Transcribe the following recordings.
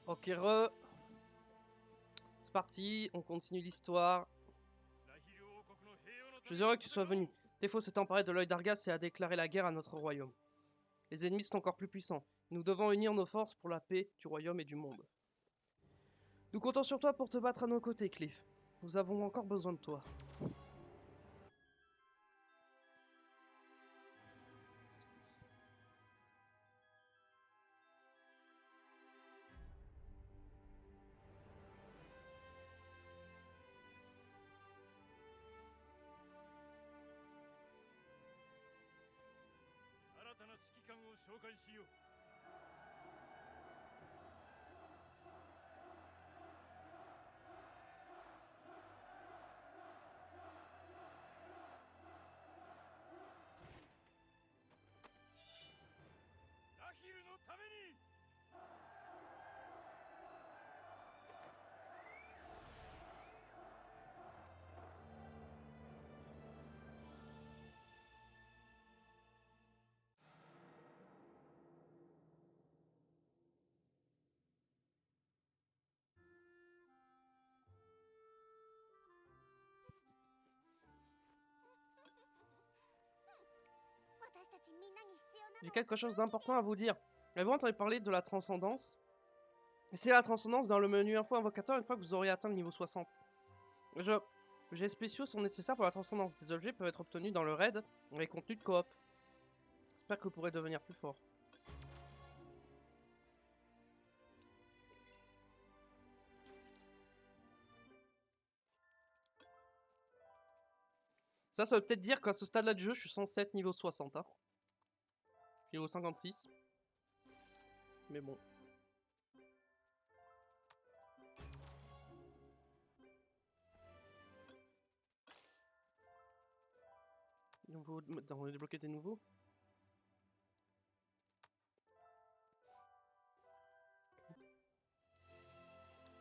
Ok, c'est parti, on continue l'histoire. Je suis heureux que tu sois venu. Tefo s'est emparé de l'œil d'Argas et a déclaré la guerre à notre royaume. Les ennemis sont encore plus puissants. Nous devons unir nos forces pour la paix du royaume et du monde. Nous comptons sur toi pour te battre à nos côtés, Cliff. Nous avons encore besoin de toi. J'ai quelque chose d'important à vous dire. Avez-vous entendu parler de la transcendance? C'est la transcendance dans le menu info invocateur une fois que vous aurez atteint le niveau 60. Objets spéciaux sont nécessaires pour la transcendance. Des objets peuvent être obtenus dans le raid avec contenu de coop. J'espère que vous pourrez devenir plus fort. Ça veut peut-être dire qu'à ce stade-là du jeu, je suis censé être niveau 60. Hein. Niveau 56. Mais bon. On va débloquer des nouveaux.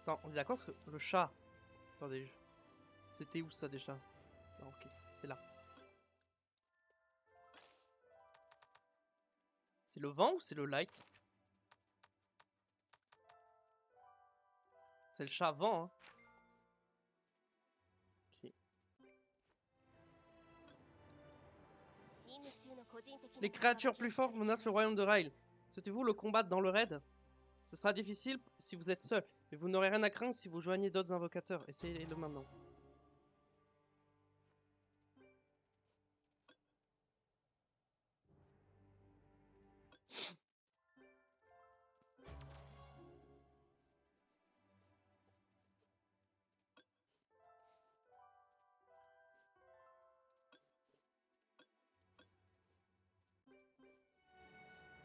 Attends, on est d'accord parce que le chat. Attendez, c'était où ça déjà? Ah, ok, c'est là. C'est le vent ou c'est le light? C'est le chat vent, hein. Ok. Les créatures plus fortes menacent le royaume de Ryle. Souhaitez-vous le combattre dans le raid? Ce sera difficile si vous êtes seul, mais vous n'aurez rien à craindre si vous joignez d'autres invocateurs. Essayez-le maintenant.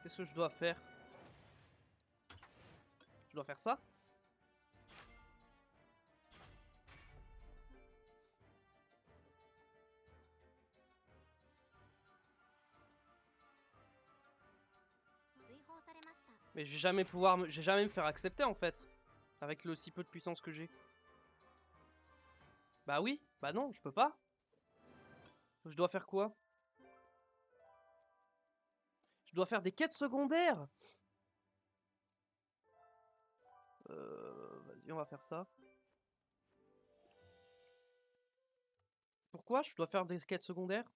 Qu'est-ce que je dois faire? Je dois faire ça? Mais je vais jamais je vais jamais me faire accepter en fait. Avec le si peu de puissance que j'ai. Bah oui, bah non, je peux pas. Je dois faire quoi? Je dois faire des quêtes secondaires. Vas-y, on va faire ça. Pourquoi je dois faire des quêtes secondaires?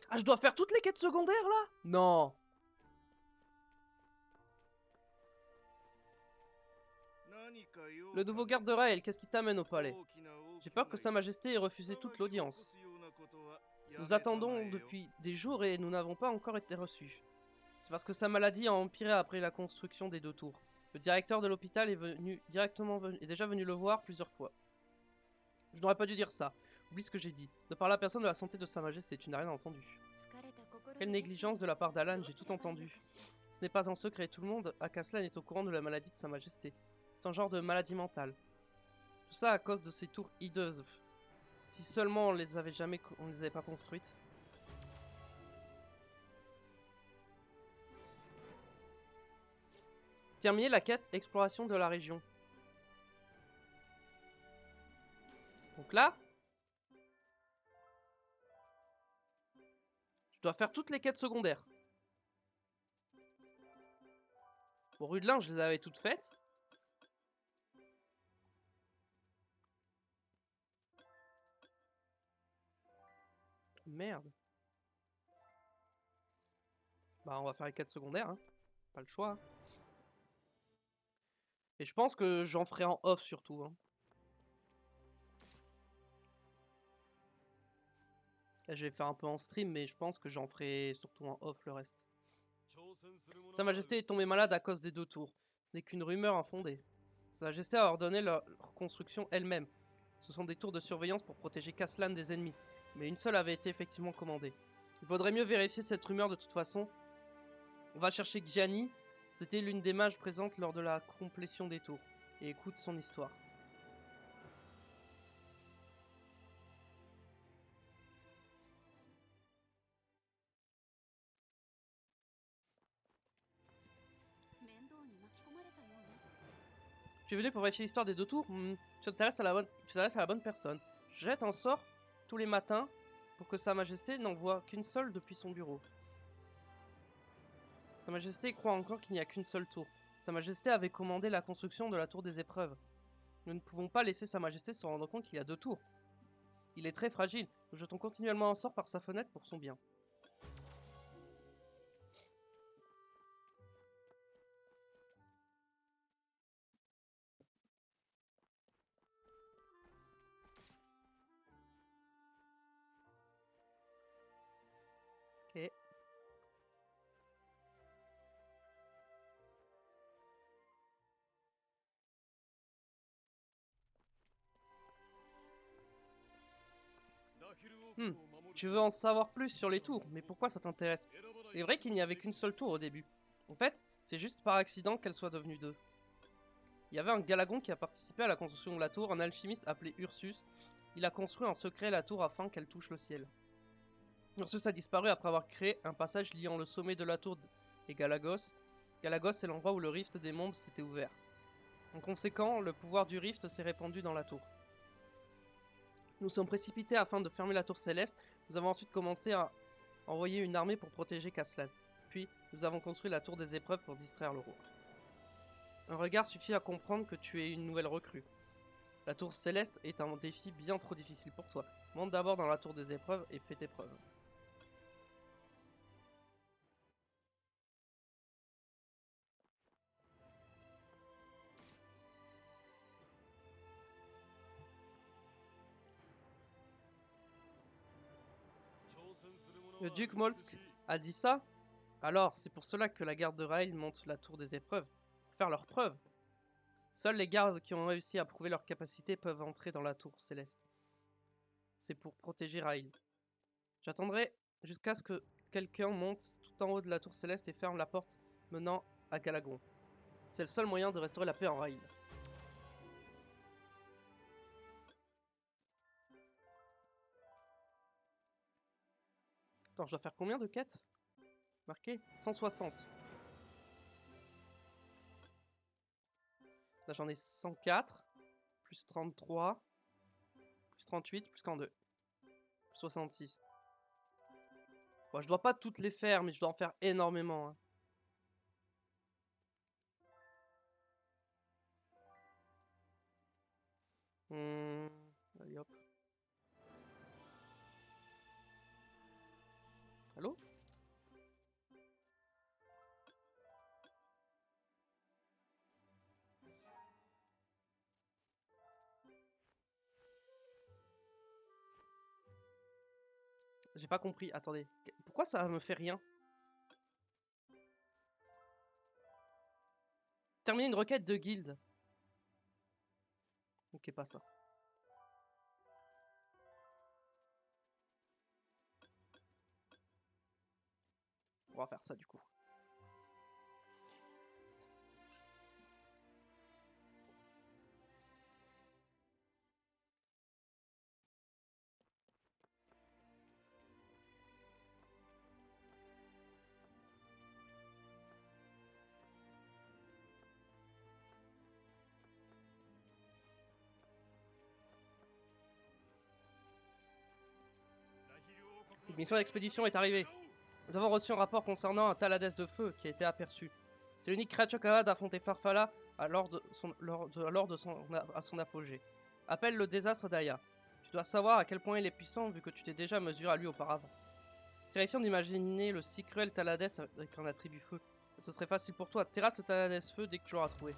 Ah, je dois faire toutes les quêtes secondaires là? Non. Le nouveau garde de Raël, qu'est-ce qui t'amène au palais? J'ai peur que Sa Majesté ait refusé toute l'audience. Nous attendons depuis des jours et nous n'avons pas encore été reçus. C'est parce que sa maladie a empiré après la construction des 2 tours. Le directeur de l'hôpital est déjà venu le voir plusieurs fois. Je n'aurais pas dû dire ça. Oublie ce que j'ai dit. Ne parle à personne de la santé de Sa Majesté, tu n'as rien entendu. Quelle négligence de la part d'Alan, j'ai tout entendu. Ce n'est pas un secret, tout le monde à Caslan est au courant de la maladie de Sa Majesté. C'est un genre de maladie mentale. Tout ça à cause de ces tours hideuses. Si seulement on les avait pas construites. Terminer la quête exploration de la région. Donc là, je dois faire toutes les quêtes secondaires. Bon, Rudelin, je les avais toutes faites. Merde. Bah, on va faire les quêtes secondaires, hein. Pas le choix. Et je pense que j'en ferai en off surtout, hein. Là, je vais faire un peu en stream, mais je pense que j'en ferai surtout en off le reste. Sa Majesté est tombée malade à cause des 2 tours. Ce n'est qu'une rumeur infondée. Sa Majesté a ordonné leur construction elle-même. Ce sont des tours de surveillance pour protéger Caslan des ennemis, mais une seule avait été effectivement commandée. Il vaudrait mieux vérifier cette rumeur de toute façon. On va chercher Gianni, c'était l'une des mages présentes lors de la complétion des tours, et écoute son histoire. Tu es venu pour vérifier l'histoire des 2 tours? Tu t'adresses à la bonne personne. Je jette un sort tous les matins pour que Sa Majesté n'en voit qu'une seule depuis son bureau. Sa Majesté croit encore qu'il n'y a qu'une seule tour. Sa Majesté avait commandé la construction de la tour des épreuves. Nous ne pouvons pas laisser Sa Majesté se rendre compte qu'il y a 2 tours. Il est très fragile. Nous jetons continuellement un sort par sa fenêtre pour son bien. Ok. Tu veux en savoir plus sur les tours, mais pourquoi ça t'intéresse? Il est vrai qu'il n'y avait qu'une seule tour au début. En fait, c'est juste par accident qu'elle soit devenue 2. Il y avait un Galagon qui a participé à la construction de la tour, un alchimiste appelé Ursus. Il a construit en secret la tour afin qu'elle touche le ciel. Ursus a disparu après avoir créé un passage liant le sommet de la tour et Galagos. Galagos est l'endroit où le rift des mondes s'était ouvert. En conséquent, le pouvoir du rift s'est répandu dans la tour. Nous sommes précipités afin de fermer la tour céleste. Nous avons ensuite commencé à envoyer une armée pour protéger Caslan. Puis, nous avons construit la tour des épreuves pour distraire le roi. Un regard suffit à comprendre que tu es une nouvelle recrue. La tour céleste est un défi bien trop difficile pour toi. Monte d'abord dans la tour des épreuves et fais tes preuves. Le duc Moltke a dit ça? Alors, c'est pour cela que la garde de Raël monte la tour des épreuves. Pour faire leurs preuves. Seuls les gardes qui ont réussi à prouver leur capacité peuvent entrer dans la tour céleste. C'est pour protéger Raël. J'attendrai jusqu'à ce que quelqu'un monte tout en haut de la tour céleste et ferme la porte menant à Galagon. C'est le seul moyen de restaurer la paix en Raël. Attends, je dois faire combien de quêtes? Marqué 160. Là j'en ai 104, plus 33, plus 38, plus 42, plus 66. Bon, je dois pas toutes les faire, mais je dois en faire énormément. Hein. Allez hop. Allô? J'ai pas compris, attendez. Pourquoi ça me fait rien? Terminer une requête de guilde. Ok, pas ça. On va faire ça du coup. Une mission d'expédition est arrivée. Nous avons reçu un rapport concernant un Taladès de feu qui a été aperçu. C'est l'unique créature capable d'affronter Farfalla lors de à son apogée. Appelle le désastre d'Aya. Tu dois savoir à quel point il est puissant vu que tu t'es déjà mesuré à lui auparavant. C'est terrifiant d'imaginer le si cruel Taladès avec un attribut feu. Ce serait facile pour toi, terrasse le Taladès feu dès que tu l'auras trouvé.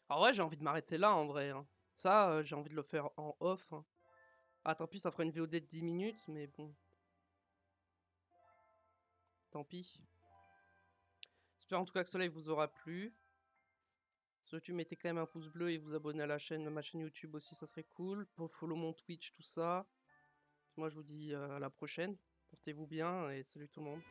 Alors ouais, j'ai envie de m'arrêter là en vrai. Hein. Ça, j'ai envie de le faire en off. Hein. Ah, tant pis, ça fera une VOD de 10 minutes, mais bon. Tant pis. J'espère en tout cas que cela vous aura plu. Si tu mettez quand même un pouce bleu et vous abonnez à la chaîne, ma chaîne YouTube aussi, ça serait cool. Pour follow mon Twitch, tout ça. Moi, je vous dis à la prochaine. Portez-vous bien et salut tout le monde.